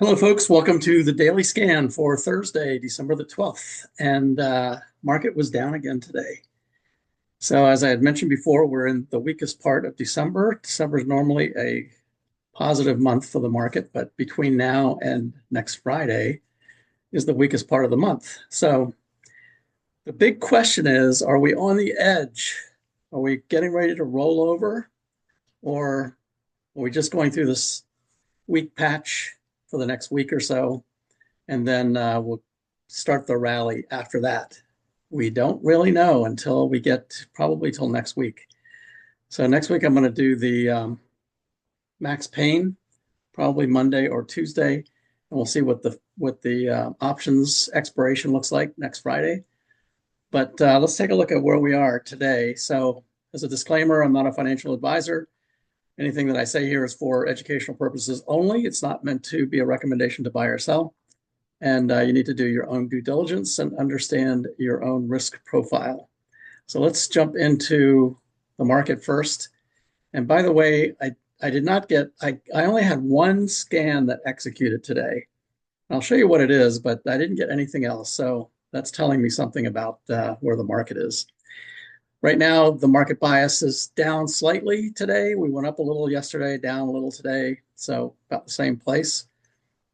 Hello, folks. Welcome to the daily scan for Thursday, December the 12th. And market was down again today. So, as I had mentioned before, we're in the weakest part of December. December is normally a positive month for the market, but between now and next Friday is the weakest part of the month. So, the big question is, are we on the edge? Are we getting ready to roll over? Or are we just going through this weak patch for the next week or so? And then we'll start the rally after that. We don't really know until we get probably till next week. So next week I'm going to do the max pain, probably Monday or Tuesday, and we'll see what the options expiration looks like next Friday. But let's take a look at where we are today. So as a disclaimer, I'm not a financial advisor. Anything that I say here is for educational purposes only. It's not meant to be a recommendation to buy or sell. And you need to do your own due diligence and understand your own risk profile. So let's jump into the market first. And by the way, I did not get, I only had one scan that executed today. I'll show you what it is, but I didn't get anything else. So that's telling me something about where the market is. Right now, the market bias is down slightly today. We went up a little yesterday, down a little today. So about the same place.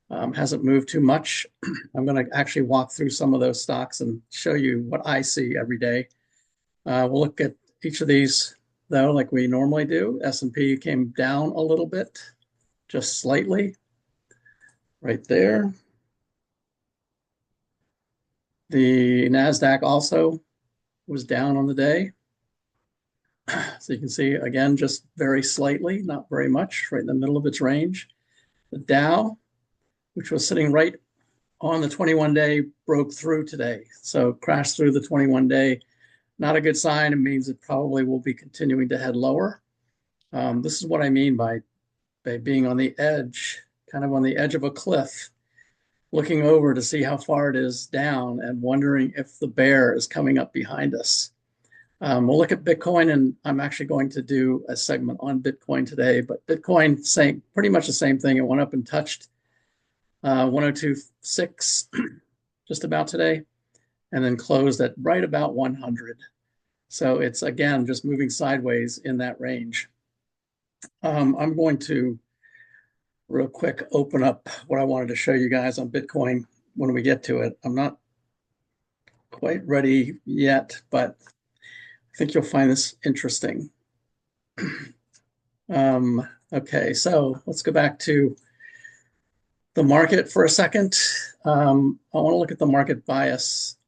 Hasn't moved too much. I'm going to actually walk through some of those stocks and show you what I see every day. We'll look at each of these, though, like we normally do. S&P came down a little bit, just slightly, right there. The NASDAQ also was down on the day. So you can see, again, just very slightly, not very much, right in the middle of its range. The Dow, which was sitting right on the 21-day, broke through today. So crashed through the 21-day. Not a good sign. It means it probably will be continuing to head lower. This is what I mean by being on the edge, kind of on the edge of a cliff, looking over to see how far it is down and wondering if the bear is coming up behind us. We'll look at Bitcoin, and I'm actually going to do a segment on Bitcoin today, but Bitcoin, pretty much the same thing. It went up and touched 102.6 just about today, and then closed at right about 100. So it's, again, just moving sideways in that range. I'm going to real quick open up what I wanted to show you guys on Bitcoin when we get to it. I'm not quite ready yet, but I think you'll find this interesting. Okay, so let's go back to the market for a second. I want to look at the market bias.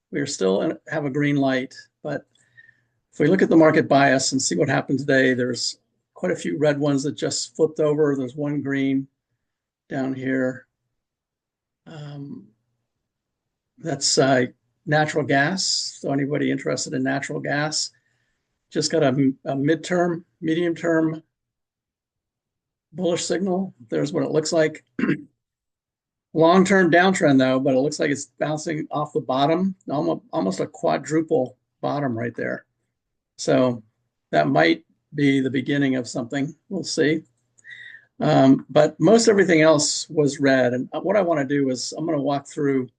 We are still have a green light, but if we look at the market bias and see what happened today, there's quite a few red ones that just flipped over. There's one green down here. That's natural gas. So anybody interested in natural gas, just got a medium-term bullish signal. There's what it looks like. Long-term downtrend, though, but it looks like it's bouncing off the bottom, almost a quadruple bottom right there. So that might be the beginning of something. We'll see. But most everything else was red. And what I want to do is I'm going to walk through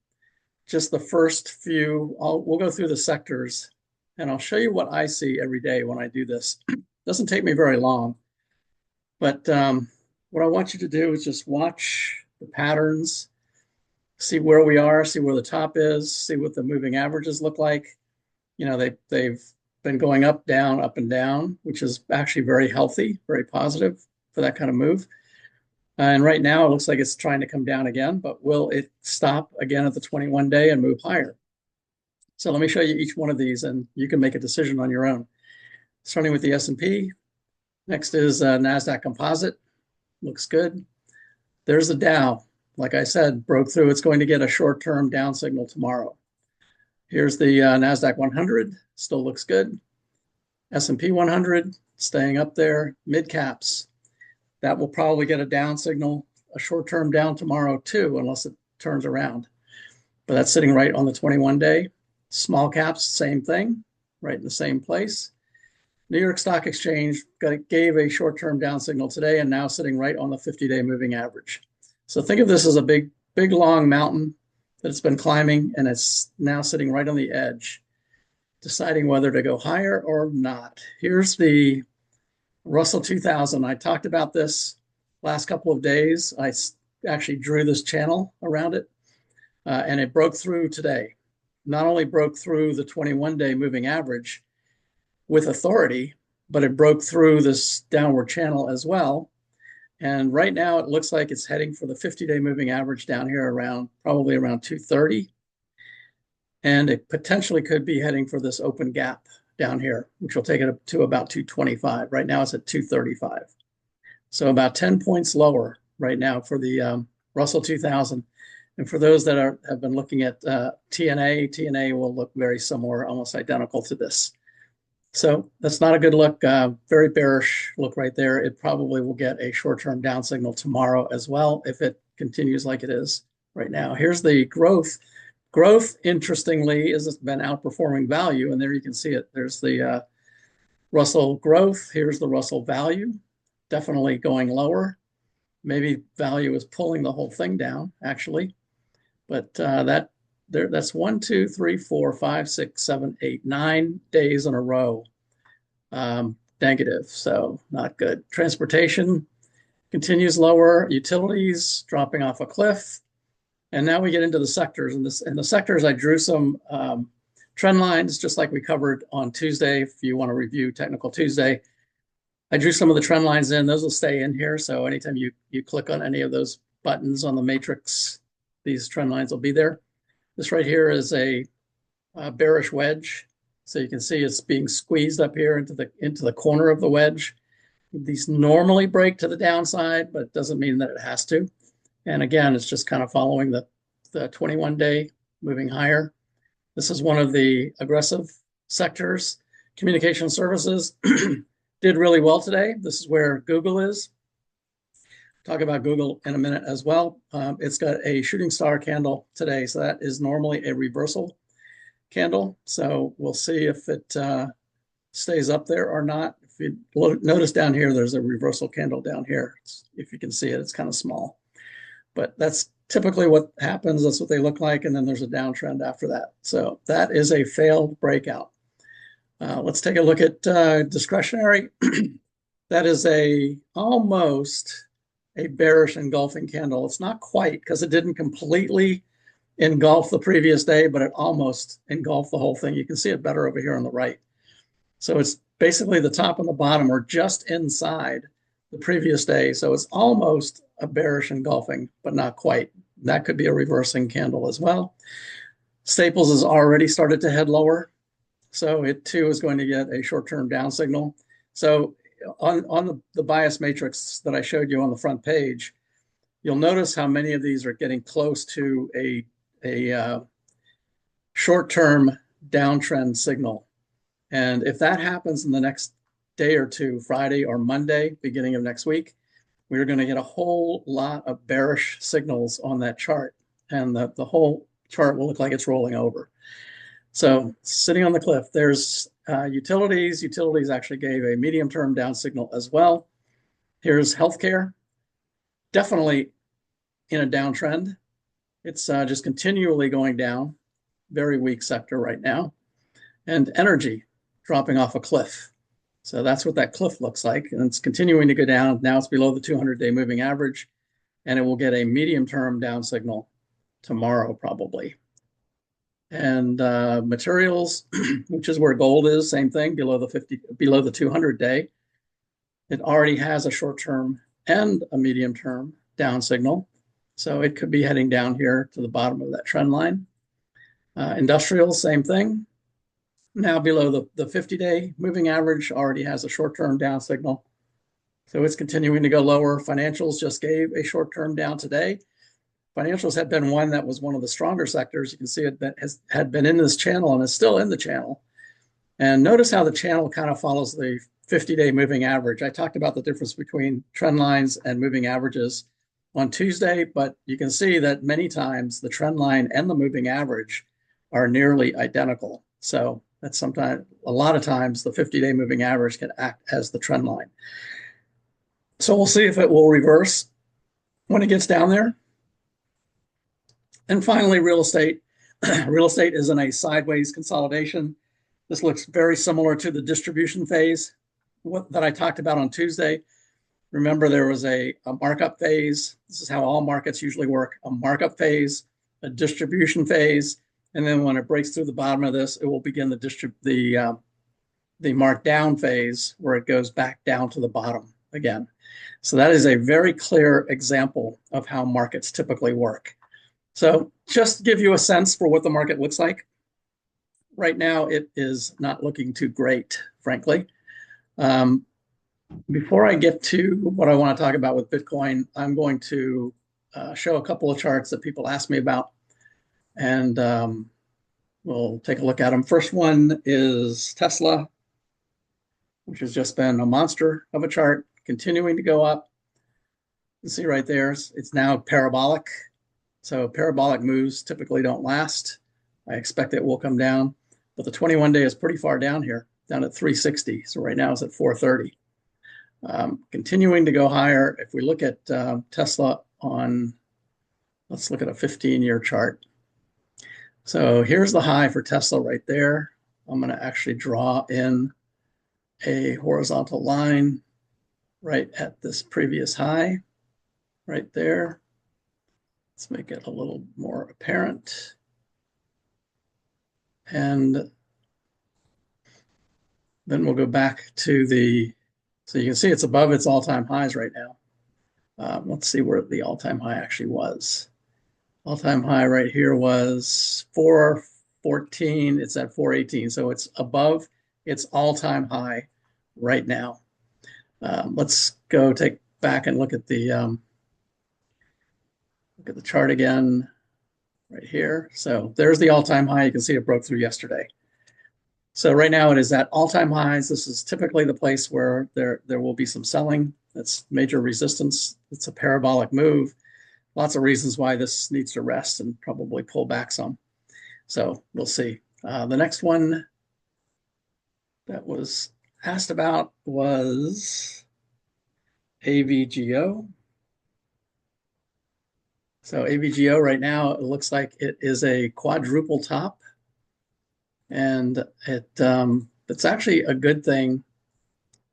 just the first few. We'll go through the sectors, and I'll show you what I see every day when I do this. It doesn't take me very long. But what I want you to do is just watch the patterns, see where we are, see where the top is, see what the moving averages look like. You know, they've been going up, and down, which is actually very healthy, very positive for that kind of move. And right now, it looks like it's trying to come down again, but will it stop again at the 21-day and move higher? So let me show you each one of these, and you can make a decision on your own. Starting with the S&P. Next is NASDAQ Composite. Looks good. There's the Dow. Like I said, broke through. It's going to get a short-term down signal tomorrow. Here's the NASDAQ 100. Still looks good. S&P 100 staying up there. Mid caps. That will probably get a down signal, a short-term down tomorrow too, unless it turns around. But that's sitting right on the 21-day. Small caps, same thing, right in the same place. New York Stock Exchange gave a short-term down signal today and now sitting right on the 50-day moving average. So think of this as a big, long mountain that it's been climbing, and it's now sitting right on the edge, deciding whether to go higher or not. Here's the Russell 2000. I talked about this last couple of days. I actually drew this channel around it, and it broke through today. Not only broke through the 21-day moving average with authority, but it broke through this downward channel as well. And right now it looks like it's heading for the 50-day moving average down here probably around 230. And it potentially could be heading for this open gap down here, which will take it up to about 225. Right now it's at 235. So about 10 points lower right now for the Russell 2000. And for those that have been looking at TNA will look very similar, almost identical to this. So that's not a good look, very bearish look right there. It probably will get a short-term down signal tomorrow as well if it continues like it is right now. Here's the growth. Growth, interestingly, has been outperforming value, and there you can see it. There's the Russell growth. Here's the Russell value, definitely going lower. Maybe value is pulling the whole thing down, actually. But that's 1, 2, 3, 4, 5, 6, 7, 8, 9 days in a row negative, so not good. Transportation continues lower. Utilities dropping off a cliff. And now we get into the sectors. In the sectors, I drew some trend lines, just like we covered on Tuesday. If you want to review Technical Tuesday, I drew some of the trend lines in. Those will stay in here. So anytime you click on any of those buttons on the matrix, these trend lines will be there. This right here is a bearish wedge. So you can see it's being squeezed up here into the corner of the wedge. These normally break to the downside, but it doesn't mean that it has to. And again, it's just kind of following the 21-day moving higher. This is one of the aggressive sectors. Communication services did really well today. This is where Google is. Talk about Google in a minute as well. It's got a shooting star candle today, so that is normally a reversal candle. So we'll see if it stays up there or not. If you notice down here, there's a reversal candle down here. If you can see it, it's kind of small. But that's typically what happens. That's what they look like. And then there's a downtrend after that. So that is a failed breakout. Let's take a look at discretionary. That is almost a bearish engulfing candle. It's not quite, because it didn't completely engulf the previous day, but it almost engulfed the whole thing. You can see it better over here on the right. So it's basically the top and the bottom are just inside the previous day. So it's almost a bearish engulfing, but not quite. That could be a reversing candle as well. Staples has already started to head lower. So it too is going to get a short-term down signal. So on the bias matrix that I showed you on the front page, you'll notice how many of these are getting close to a short-term downtrend signal. And if that happens in the next day or two, Friday or Monday, beginning of next week, we're going to get a whole lot of bearish signals on that chart. And the whole chart will look like it's rolling over. So sitting on the cliff, there's utilities. Utilities actually gave a medium-term down signal as well. Here's healthcare, definitely in a downtrend. It's just continually going down. Very weak sector right now. And energy dropping off a cliff. So that's what that cliff looks like. And it's continuing to go down. Now it's below the 200-day moving average. And it will get a medium-term down signal tomorrow probably. And materials, which is where gold is, same thing, below the 200-day. It already has a short-term and a medium-term down signal. So it could be heading down here to the bottom of that trend line. Industrials, same thing. Now below the 50-day moving average, already has a short-term down signal. So it's continuing to go lower. Financials just gave a short-term down today. Financials had been one that was one of the stronger sectors. You can see it had been in this channel and is still in the channel. And notice how the channel kind of follows the 50-day moving average. I talked about the difference between trend lines and moving averages on Tuesday, but you can see that many times the trend line and the moving average are nearly identical. So that's sometimes, a lot of times, the 50-day moving average can act as the trend line. So we'll see if it will reverse when it gets down there. And finally, real estate. Real estate is in a sideways consolidation. This looks very similar to the distribution phase that I talked about on Tuesday. Remember, there was a markup phase. This is how all markets usually work: a markup phase, a distribution phase, and then when it breaks through the bottom of this, it will begin the markdown phase, where it goes back down to the bottom again. So that is a very clear example of how markets typically work. So just to give you a sense for what the market looks like, right now it is not looking too great, frankly. Before I get to what I want to talk about with Bitcoin, I'm going to show a couple of charts that people ask me about, and we'll take a look at them. First one is Tesla, which has just been a monster of a chart, continuing to go up. You see right there, it's now parabolic. So parabolic moves typically don't last. I expect it will come down, but the 21-day is pretty far down here, down at 360. So right now it's at 430. Continuing to go higher. If we look at Tesla on, let's look at a 15-year chart. So here's the high for Tesla right there. I'm going to actually draw in a horizontal line right at this previous high right there. Let's make it a little more apparent. And then we'll go back to so you can see it's above its all-time highs right now. Let's see where the all-time high actually was. All-time high right here was 414. It's at 418. So it's above its all-time high right now. Let's go take back and look at the chart again right here. So there's the all-time high. You can see it broke through yesterday. So right now it is at all-time highs. This is typically the place where there will be some selling. That's major resistance. It's a parabolic move. Lots of reasons why this needs to rest and probably pull back some. So we'll see. The next one that was asked about was AVGO. So AVGO right now, it looks like it is a quadruple top. And it's actually a good thing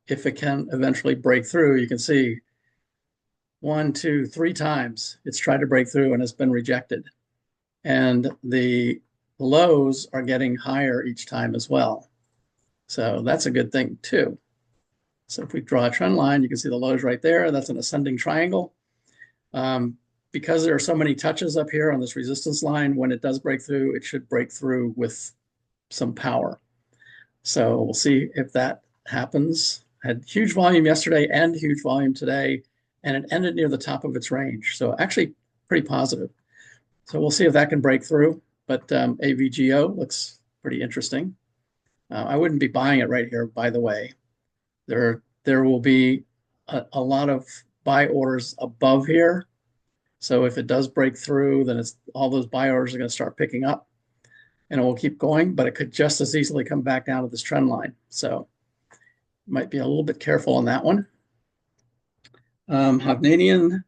if it can eventually break through. You can see 1, 2, 3 times it's tried to break through and it's been rejected. And the lows are getting higher each time as well. So that's a good thing too. So if we draw a trend line, you can see the lows right there. That's an ascending triangle. Because there are so many touches up here on this resistance line, when it does break through, it should break through with some power. So we'll see if that happens. Had huge volume yesterday and huge volume today, and it ended near the top of its range. So actually pretty positive. So we'll see if that can break through. But AVGO looks pretty interesting. I wouldn't be buying it right here, by the way. There will be a lot of buy orders above here. So if it does break through, then all those buy orders are going to start picking up, and it will keep going, but it could just as easily come back down to this trend line. So might be a little bit careful on that one. Hovnanian,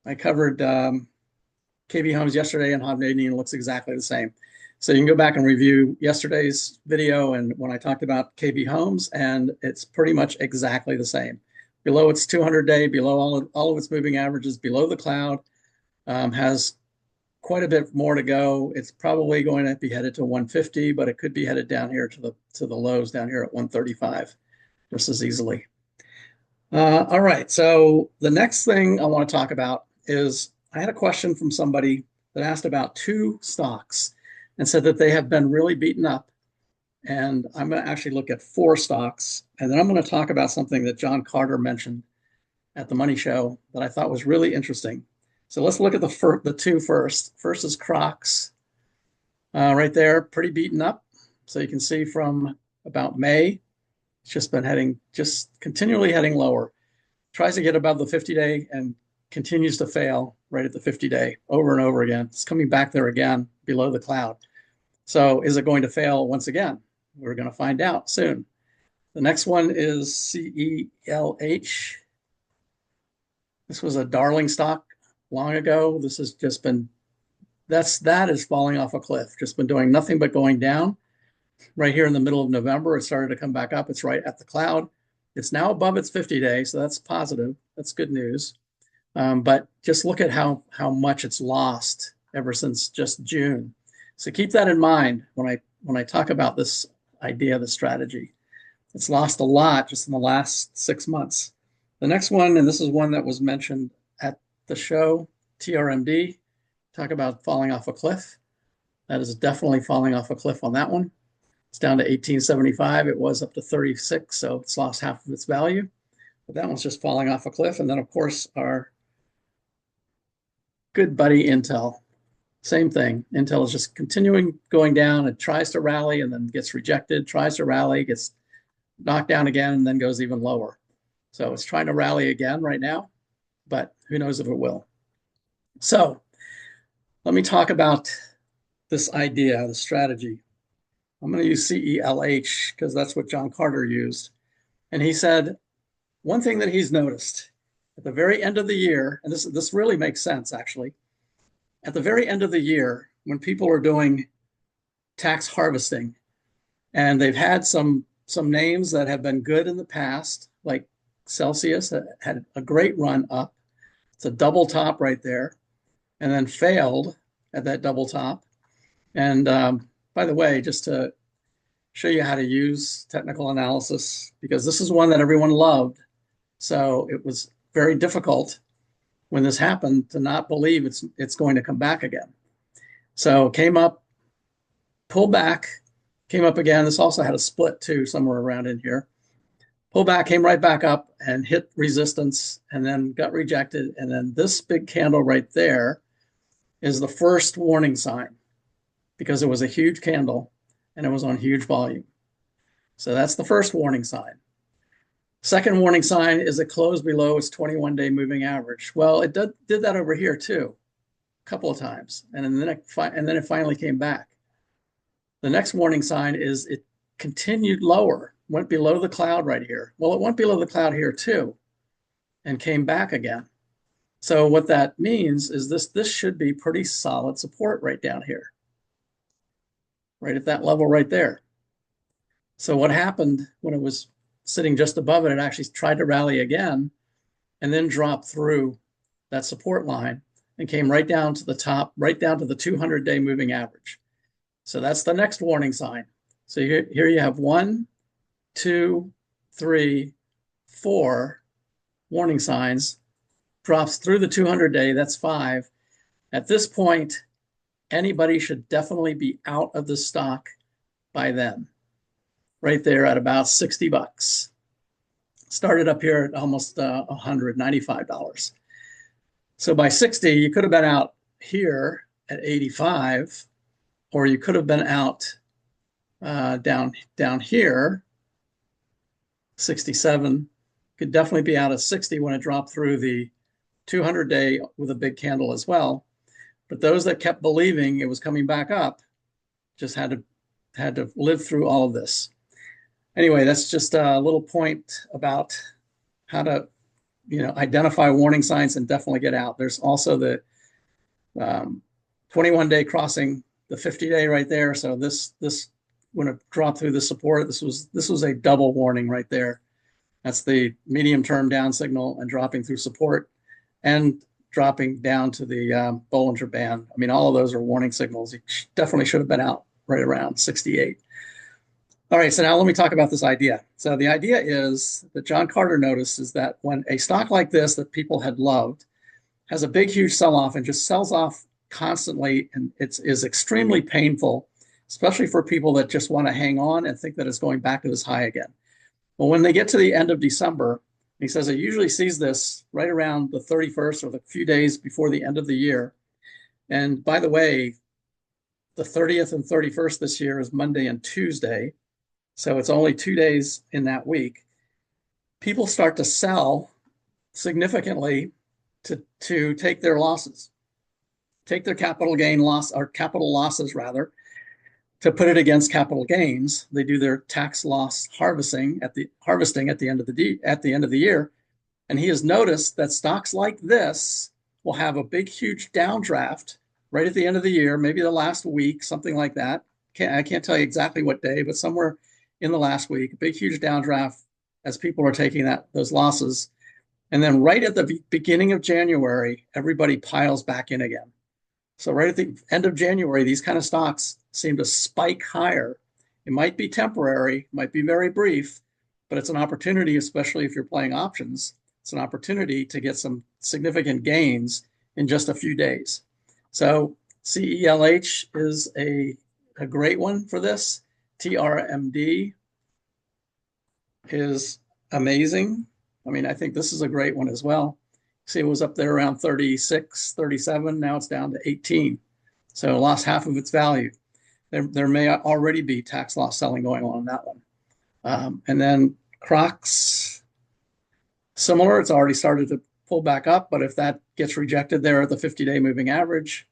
I covered KB Homes yesterday, and Hovnanian looks exactly the same. So you can go back and review yesterday's video and when I talked about KB Homes, and it's pretty much exactly the same. Below its 200-day, below all of its moving averages, below the cloud, has quite a bit more to go. It's probably going to be headed to 150, but it could be headed down here to the lows down here at 135 just as easily. All right, so the next thing I want to talk about is I had a question from somebody that asked about 2 stocks and said that they have been really beaten up. And I'm going to actually look at 4 stocks. And then I'm going to talk about something that John Carter mentioned at the Money Show that I thought was really interesting. So let's look at the 2 first. First is Crocs. Right there, pretty beaten up. So you can see from about May, it's just been continually heading lower. Tries to get above the 50-day and continues to fail right at the 50-day over and over again. It's coming back there again below the cloud. So is it going to fail once again? We're going to find out soon. The next one is CELH. This was a darling stock long ago. This has just been that is falling off a cliff. Just been doing nothing but going down. Right here in the middle of November, it started to come back up. It's right at the cloud. It's now above its 50-day, so that's positive. That's good news. But just look at how much it's lost ever since just June. So keep that in mind when I talk about this idea, the strategy. It's lost a lot just in the last 6 months. The next one, and this is one that was mentioned at the show, TRMD, talk about falling off a cliff. That is definitely falling off a cliff on that one. It's down to 1875. It was up to 36, so it's lost half of its value. But that one's just falling off a cliff. And then, of course, our good buddy Intel. Same thing. Intel is just continuing going down. It tries to rally and then gets rejected, tries to rally, gets knocked down again, and then goes even lower. So it's trying to rally again right now, but who knows if it will. So let me talk about this idea, the strategy. I'm going to use CELH because that's what John Carter used. And he said, one thing that he's noticed at the very end of the year, and this really makes sense actually, at the very end of the year, when people are doing tax harvesting and they've had some names that have been good in the past, like Celsius that had a great run up. It's a double top right there, and then failed at that double top. And by the way, just to show you how to use technical analysis, because this is one that everyone loved. So it was very difficult when this happened to not believe it's going to come back again. So came up, pulled back, came up again. This also had a split too, somewhere around in here. Pulled back, came right back up and hit resistance and then got rejected. And then this big candle right there is the first warning sign because it was a huge candle and it was on huge volume. So that's the first warning sign. Second warning sign is it closed below its 21-day moving average. Well, it did that over here too, a couple of times. And then it finally came back. The next warning sign is it continued lower, went below the cloud right here. Well, it went below the cloud here too and came back again. So what that means is this should be pretty solid support right down here, right at that level right there. So what happened when it was sitting just above it, it actually tried to rally again and then dropped through that support line and came right down to the top, right down to the 200-day moving average. So that's the next warning sign. So here you have 1, 2, 3, 4 warning signs. Drops through the 200-day, that's 5. At this point, anybody should definitely be out of the stock by then. Right there at about 60 bucks. Started up here at almost $195. So by 60, you could have been out here at 85, or you could have been out down here, 67. Could definitely be out at 60 when it dropped through the 200-day with a big candle as well. But those that kept believing it was coming back up just had to live through all of this. Anyway, that's just a little point about how to, identify warning signs and definitely get out. There's also the 21-day crossing the 50-day right there. So this when it dropped through the support, this was a double warning right there. That's the medium-term down signal and dropping through support and dropping down to the Bollinger Band. I mean, all of those are warning signals. You definitely should have been out right around 68. All right, so now let me talk about this idea. So the idea is that John Carter noticed is that when a stock like this that people had loved has a big, huge sell-off and just sells off constantly, and it is extremely painful, especially for people that just want to hang on and think that it's going back to this high again. Well, when they get to the end of December, he says it usually sees this right around the 31st or the few days before the end of the year. And by the way, the 30th and 31st this year is Monday and Tuesday. So it's only 2 days in that week. People start to sell significantly to take their losses, take their capital gain loss or capital losses rather, to put it against capital gains. They do their tax loss harvesting at the end of the year. And he has noticed that stocks like this will have a big, huge downdraft right at the end of the year, maybe the last week, something like that. I can't tell you exactly what day, but somewhere in the last week, a big, huge downdraft as people are taking those losses. And then right at the beginning of January, everybody piles back in again. So right at the end of January, these kind of stocks seem to spike higher. It might be temporary, might be very brief, but it's an opportunity, especially if you're playing options. It's an opportunity to get some significant gains in just a few days. So CELH is a great one for this. TRMD is amazing. I mean, I think this is a great one as well. See, it was up there around 36, 37. Now it's down to 18. So it lost half of its value. There may already be tax loss selling going on in that one. And then Crocs, similar. It's already started to pull back up, but if that gets rejected there at the 50-day moving average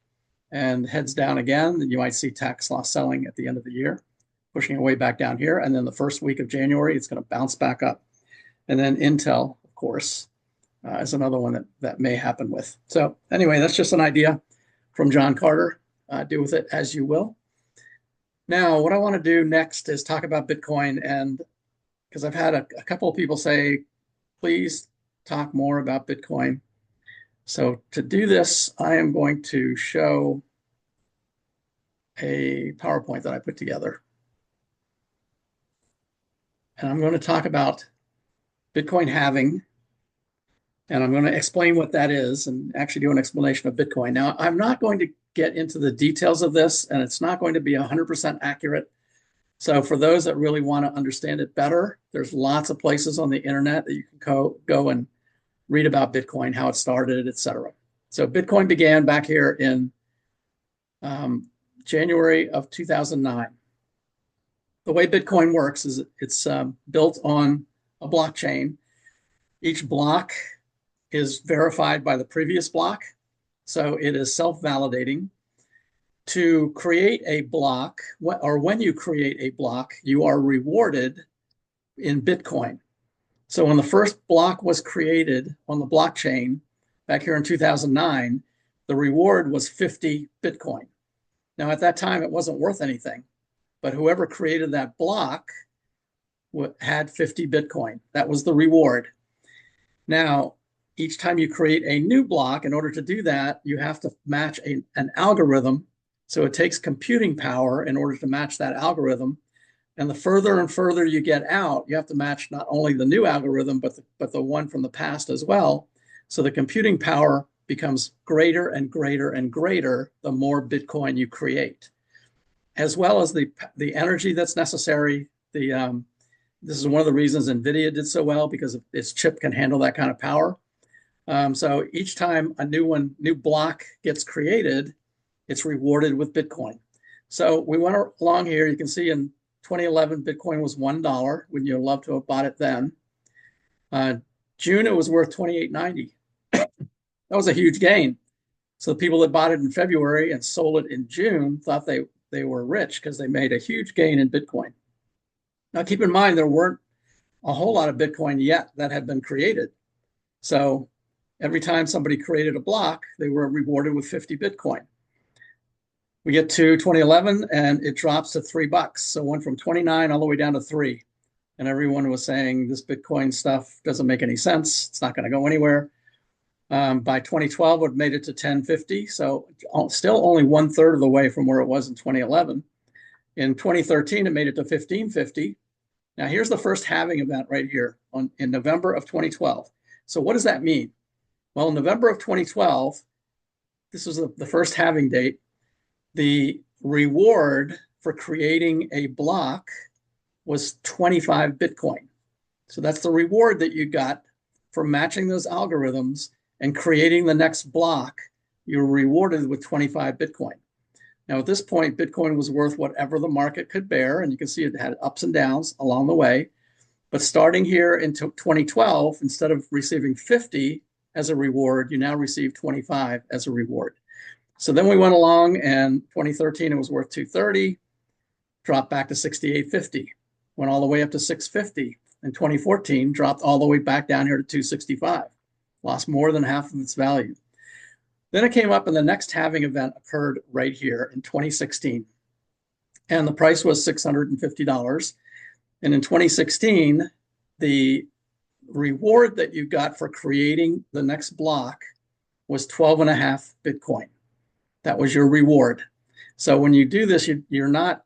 and heads down again, then you might see tax loss selling at the end of the year, pushing it way back down here. And then the first week of January, it's going to bounce back up. And then Intel, of course, is another one that may happen with. So anyway, that's just an idea from John Carter. Do with it as you will. Now, what I want to do next is talk about Bitcoin, and because I've had a couple of people say, please talk more about Bitcoin. So to do this, I am going to show a PowerPoint that I put together. And I'm going to talk about Bitcoin halving, and I'm going to explain what that is and actually do an explanation of Bitcoin. Now, I'm not going to get into the details of this, and it's not going to be 100% accurate. So for those that really want to understand it better, there's lots of places on the internet that you can go and read about Bitcoin, how it started, etc. So Bitcoin began back here in January of 2009. The way Bitcoin works is it's built on a blockchain. Each block is verified by the previous block, so it is self-validating. To create a block, or when you create a block, you are rewarded in Bitcoin. So when the first block was created on the blockchain back here in 2009, the reward was 50 Bitcoin. Now, at that time, it wasn't worth anything, but whoever created that block had 50 Bitcoin. That was the reward. Now, each time you create a new block, in order to do that, you have to match an algorithm. So it takes computing power in order to match that algorithm. And the further and further you get out, you have to match not only the new algorithm, but the one from the past as well. So the computing power becomes greater and greater and greater the more Bitcoin you create, as well as the energy that's necessary. This is one of the reasons NVIDIA did so well, because its chip can handle that kind of power. So each time a new block gets created, it's rewarded with Bitcoin. So we went along here. You can see in 2011, Bitcoin was $1. Wouldn't you love to have bought it then? June, it was worth $28.90. That was a huge gain. So the people that bought it in February and sold it in June thought they were rich because they made a huge gain in Bitcoin. Now, keep in mind, there weren't a whole lot of Bitcoin yet that had been created. So every time somebody created a block, they were rewarded with 50 Bitcoin. We get to 2011 and it drops to $3. So it went from 29 all the way down to 3. And everyone was saying this Bitcoin stuff doesn't make any sense. It's not going to go anywhere. By 2012, it made it to 1050. So still only 1/3 of the way from where it was in 2011. In 2013, it made it to 1550. Now here's the first halving event right here in November of 2012. So what does that mean? Well, in November of 2012, this was the first halving date. The reward for creating a block was 25 Bitcoin. So that's the reward that you got for matching those algorithms and creating the next block. You're rewarded with 25 Bitcoin. Now, at this point, Bitcoin was worth whatever the market could bear, and you can see it had ups and downs along the way. But starting here into 2012, instead of receiving 50 as a reward, you now receive 25 as a reward. So then we went along, and 2013, it was worth 230, dropped back to 68.50, went all the way up to 650. In 2014, dropped all the way back down here to 265, lost more than half of its value. Then it came up and the next halving event occurred right here in 2016. And the price was $650. And in 2016, the reward that you got for creating the next block was 12.5 Bitcoin. That was your reward. So when you do this, you're not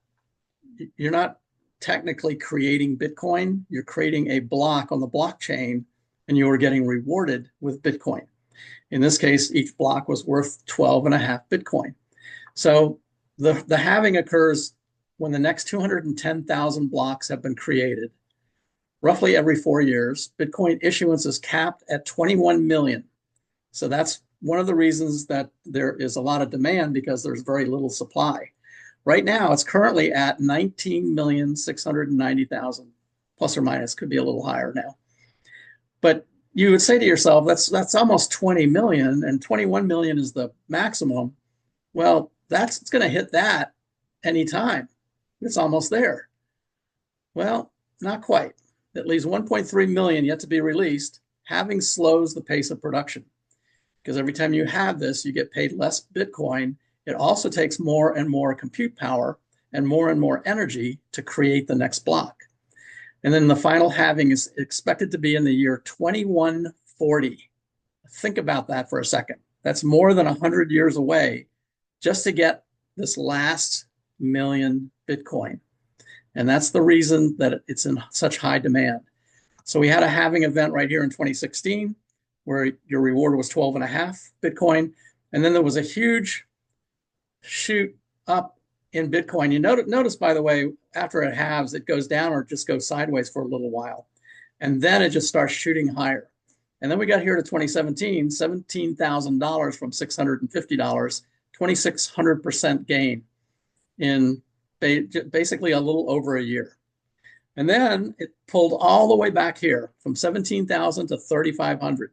technically creating Bitcoin. You're creating a block on the blockchain, and you are getting rewarded with Bitcoin. In this case, each block was worth 12.5 Bitcoin. So the halving occurs when the next 210,000 blocks have been created. Roughly every 4 years, Bitcoin issuance is capped at 21 million. So that's one of the reasons that there is a lot of demand, because there's very little supply. Right now, it's currently at 19,690,000, plus or minus, could be a little higher now. But you would say to yourself, that's almost 20 million, and 21 million is the maximum. Well, it's going to hit that anytime. It's almost there. Well, not quite. It leaves 1.3 million yet to be released. Halving slows the pace of production, because every time you have this, you get paid less Bitcoin. It also takes more and more compute power and more energy to create the next block. And then the final halving is expected to be in the year 2140. Think about that for a second. That's more than 100 years away just to get this last million Bitcoin. And that's the reason that it's in such high demand. So we had a halving event right here in 2016 where your reward was 12.5 Bitcoin. And then there was a huge shoot up in Bitcoin. You notice, by the way, after it halves, it goes down or just goes sideways for a little while. And then it just starts shooting higher. And then we got here to 2017, $17,000 from $650, 2,600% gain in basically a little over a year. And then it pulled all the way back here from 17,000 to 3,500.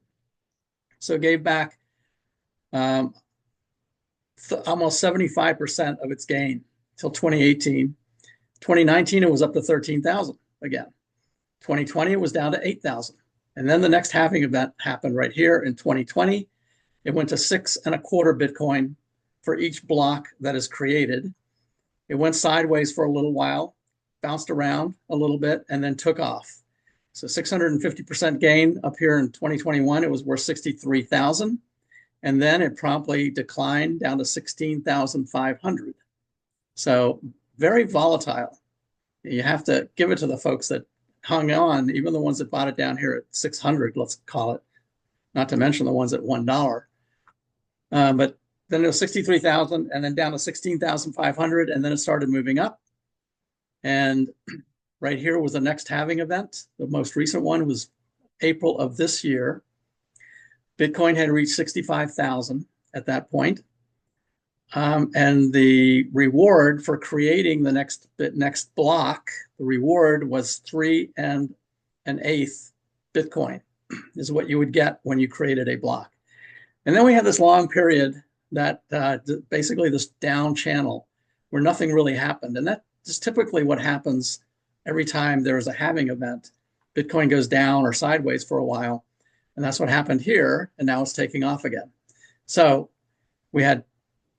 So it gave back almost 75% of its gain till 2018. 2019, it was up to 13,000 again. 2020, it was down to 8,000. And then the next halving event happened right here in 2020. It went to 6.25 Bitcoin for each block that is created. It went sideways for a little while, bounced around a little bit, and then took off. So 650% gain up here in 2021. It was worth 63,000. And then it promptly declined down to 16,500. So very volatile. You have to give it to the folks that hung on, even the ones that bought it down here at 600, let's call it, not to mention the ones at $1. But then it was 63,000 and then down to 16,500. And then it started moving up. And right here was the next halving event. The most recent one was April of this year. Bitcoin had reached 65,000 at that point. And the reward for creating the next block, the reward was 3 1/8 Bitcoin is what you would get when you created a block. And then we had this long period that basically this down channel where nothing really happened. And that is typically what happens every time there's a halving event. Bitcoin goes down or sideways for a while. And that's what happened here. And now it's taking off again. So we had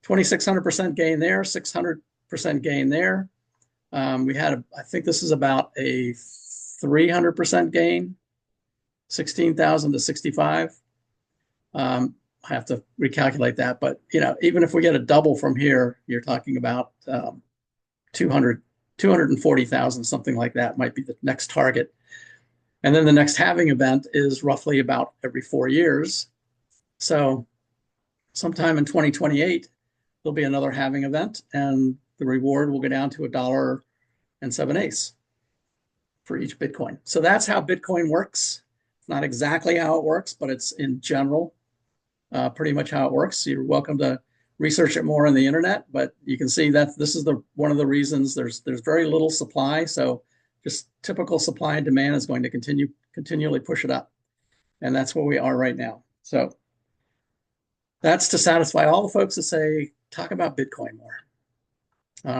2,600% gain there, 600% gain there. We had, I think this is about a 300% gain, 16,000 to 65. I have to recalculate that, but even if we get a double from here, you're talking about 240,000, something like that might be the next target. And then the next halving event is roughly about every 4 years. So sometime in 2028, there'll be another halving event, and the reward will go down to $1.07 for each Bitcoin. So that's how Bitcoin works. It's not exactly how it works, but it's in general pretty much how it works. You're welcome to research it more on the internet, but you can see that this is one of the reasons there's very little supply. So just typical supply and demand is going to continually push it up. And that's where we are right now. So that's to satisfy all the folks that say, talk about Bitcoin more.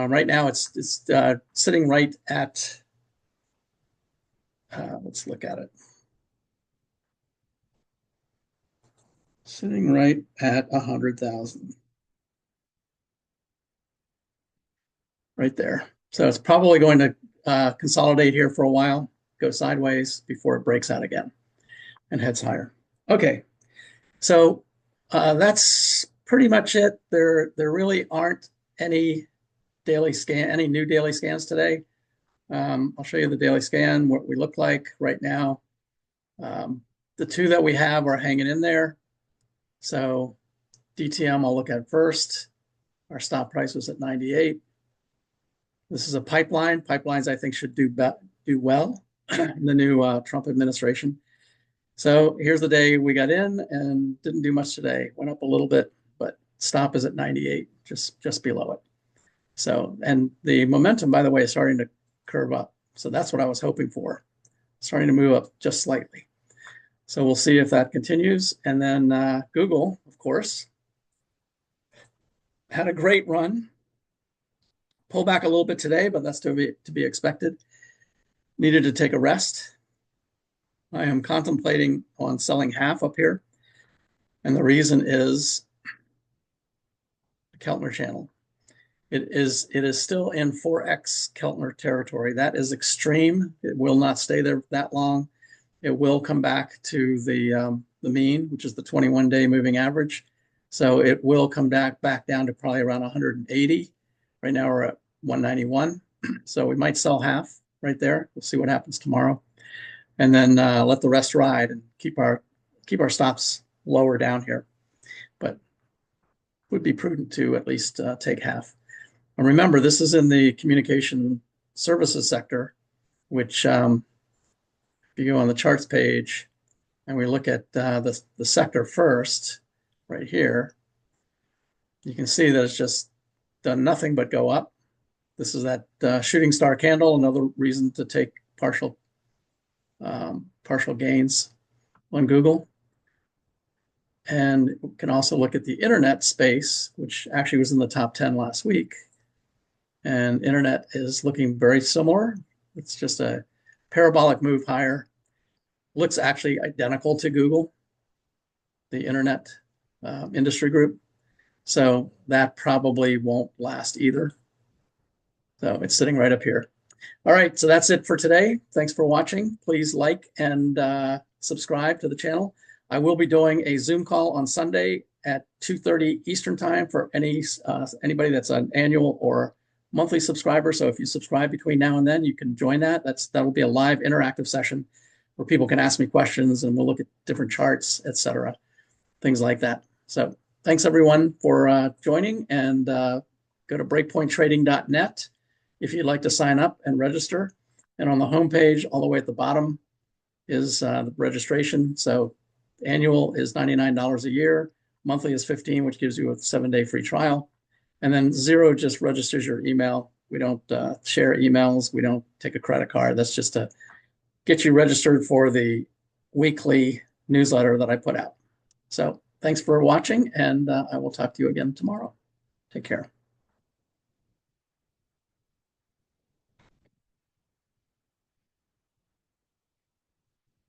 Right now, it's sitting right at, let's look at it. Sitting right at 100,000. Right there. So it's probably going to consolidate here for a while, go sideways before it breaks out again and heads higher. Okay, so that's pretty much it. There really aren't any new daily scans today. I'll show you the daily scan, what we look like right now. The two that we have are hanging in there. So DTM I'll look at first. Our stop price was at 98. This is a pipeline. Pipelines, I think, should do well in the new Trump administration. So here's the day we got in and didn't do much today. Went up a little bit, but stop is at 98, just below it. So, and the momentum, by the way, is starting to curve up. So that's what I was hoping for. Starting to move up just slightly. So we'll see if that continues. And then Google, of course, had a great run. Pull back a little bit today, but that's to be expected. Needed to take a rest. I am contemplating on selling half up here. And the reason is the Keltner channel. It is still in 4x Keltner territory. That is extreme. It will not stay there that long. It will come back to the mean, which is the 21-day moving average. So it will come back down to probably around 180. Right now we're at 191. So we might sell half right there. We'll see what happens tomorrow. And then let the rest ride and keep our stops lower down here. But would be prudent to at least take half. And remember, this is in the communication services sector, which if you go on the charts page and we look at the sector first, right here, you can see that it's just done nothing but go up. This is that shooting star candle, another reason to take partial gains on Google. And we can also look at the internet space, which actually was in the top 10 last week. And internet is looking very similar. It's just a parabolic move higher. Looks actually identical to Google, the internet industry group. So that probably won't last either. So it's sitting right up here. All right, so that's it for today. Thanks for watching. Please like and subscribe to the channel. I will be doing a Zoom call on Sunday at 2:30 Eastern time for anybody that's an annual or monthly subscriber. So if you subscribe between now and then, you can join that. That will be a live interactive session where people can ask me questions and we'll look at different charts, etc., things like that. So thanks everyone for joining, and go to breakpointtrading.net if you'd like to sign up and register. And on the homepage, all the way at the bottom, is the registration. So annual is $99 a year. Monthly is $15, which gives you a 7-day free trial. And then 0 just registers your email. We don't share emails. We don't take a credit card. That's just to get you registered for the weekly newsletter that I put out. So thanks for watching, and I will talk to you again tomorrow. Take care.